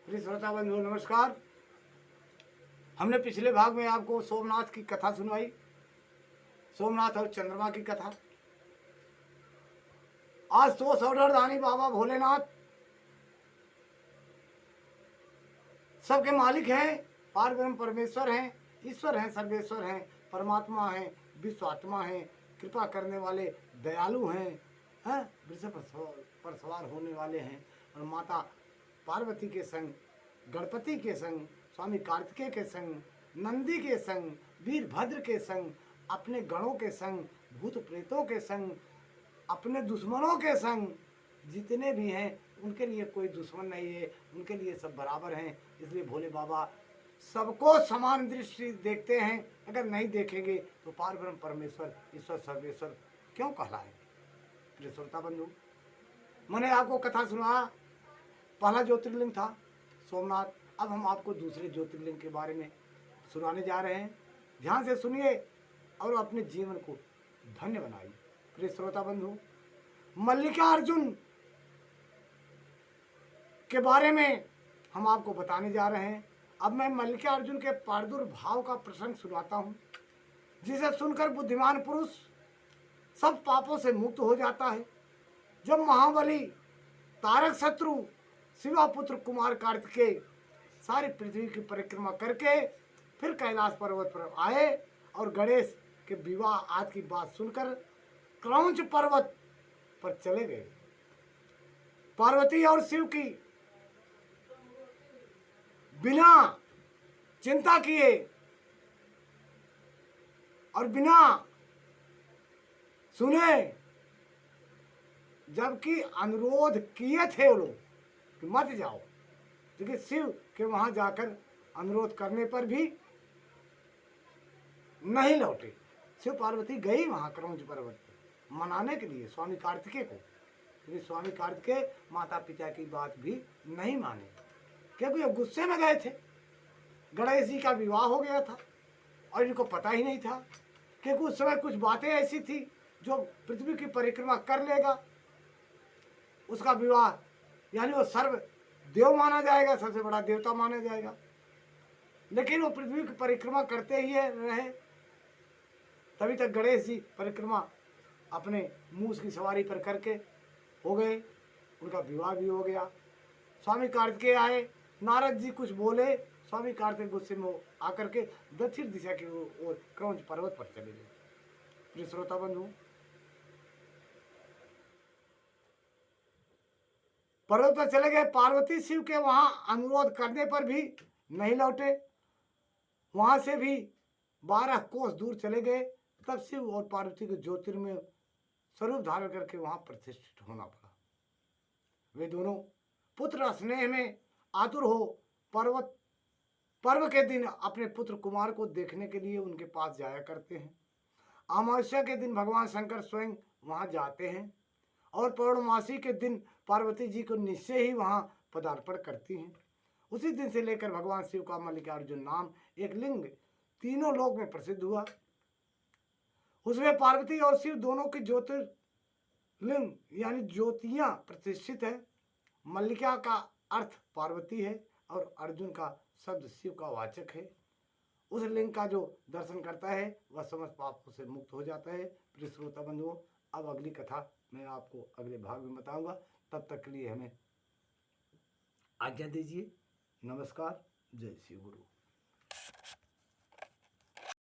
प्रिय श्रोता बंधु नमस्कार। हमने पिछले भाग में आपको सोमनाथ की कथा सुनवाई, सोमनाथ और चंद्रमा की कथा। आज तो सौडरदानी बाबा भोलेनाथ सबके मालिक हैं, पार ब्रह्म परमेश्वर हैं, ईश्वर हैं, सर्वेश्वर हैं, परमात्मा हैं, विश्वात्मा हैं, कृपा करने वाले दयालु हैं, वृषभ पर सवार होने वाले हैं और माता पार्वती के संग, गणपति के संग, स्वामी कार्तिकेय के संग, नंदी के संग, वीरभद्र के संग, अपने गणों के संग, भूत प्रेतों के संग, अपने दुश्मनों के संग, जितने भी हैं उनके लिए कोई दुश्मन नहीं है, उनके लिए सब बराबर हैं। इसलिए भोले बाबा सबको समान दृष्टि देखते हैं। अगर नहीं देखेंगे तो पार ब्रह्म परमेश्वर ईश्वर सर्वेश्वर क्यों कहलाए। प्रिय श्रोता बंधु, मैंने आपको कथा सुना, पहला ज्योतिर्लिंग था सोमनाथ। अब हम आपको दूसरे ज्योतिर्लिंग के बारे में सुनाने जा रहे हैं। ध्यान से सुनिए और अपने जीवन को धन्य बनाइए। प्रिय श्रोता बंधु, मल्लिकार्जुन के बारे में हम आपको बताने जा रहे हैं। अब मैं मल्लिकार्जुन के प्रादुर्भाव का प्रसंग सुनाता हूँ, जिसे सुनकर बुद्धिमान पुरुष सब पापों से मुक्त हो जाता है। जब महाबली तारक शत्रु शिवा पुत्र कुमार कार्तिकेय सारी पृथ्वी की परिक्रमा करके फिर कैलाश पर्वत पर आए और गणेश के विवाह आदि की बात सुनकर क्रौंच पर्वत पर चले गए। पार्वती और शिव की बिना चिंता किए और बिना सुने, जबकि अनुरोध किए थे वो लोग कि मत जाओ, लेकिन शिव के वहां जाकर अनुरोध करने पर भी नहीं लौटे। शिव पार्वती गई वहां क्रौंच पर्वत पर मनाने के लिए स्वामी कार्तिकेय को, लेकिन स्वामी कार्तिकेय माता पिता की बात भी नहीं माने, क्योंकि ये गुस्से में गए थे। गणेश जी का विवाह हो गया था और इनको पता ही नहीं था, क्योंकि उस समय कुछ बातें ऐसी थी जो पृथ्वी की परिक्रमा कर लेगा उसका विवाह, यानी वो सर्व देव माना जाएगा, सबसे बड़ा देवता माना जाएगा। लेकिन वो पृथ्वी की परिक्रमा करते ही रहे। तभी तक गणेश जी परिक्रमा अपने मूस की सवारी पर करके हो गए, उनका विवाह भी हो गया। स्वामी कार्तिकेय आए, नारद जी कुछ बोले, स्वामी कार्तिकेय गुस्से में आकर के दक्षिण दिशा की ओर क्रौंच पर्वत पर चले गए। प्रिय श्रोता बंधु, पर्वत पर चले गए। पार्वती शिव के वहां अनुरोध करने पर भी नहीं लौटे, वहां से भी 12 कोस दूर चले गए। तब शिव और पार्वती को ज्योतिर्मय स्वरूप धारण करके वहां प्रतिष्ठित होना पड़ा। वे दोनों पुत्र स्नेह में आतुर हो पर्व के दिन अपने पुत्र कुमार को देखने के लिए उनके पास जाया करते हैं। अमावस्या के दिन भगवान शंकर स्वयं वहां जाते हैं और पौर्णमासी के दिन पार्वती जी को निश्चय ही वहां पदार्पण करती हैं। उसी दिन से लेकर भगवान शिव का मल्लिकार्जुन नाम एक लिंग तीनों लोक में प्रसिद्ध हुआ। उसमें पार्वती और शिव दोनों की ज्योतिर्लिंग यानी ज्योतियां प्रतिष्ठित है। मल्लिका का अर्थ पार्वती है और अर्जुन का शब्द शिव का वाचक है। उस लिंग का जो दर्शन करता है वह समस्त पापों से मुक्त हो जाता है। प्रिय श्रोता बंधुओं, अब अगली कथा मैं आपको अगले भाग में बताऊंगा। तब तक के लिए हमें आज्ञा दीजिए। नमस्कार। जय श्री गुरु।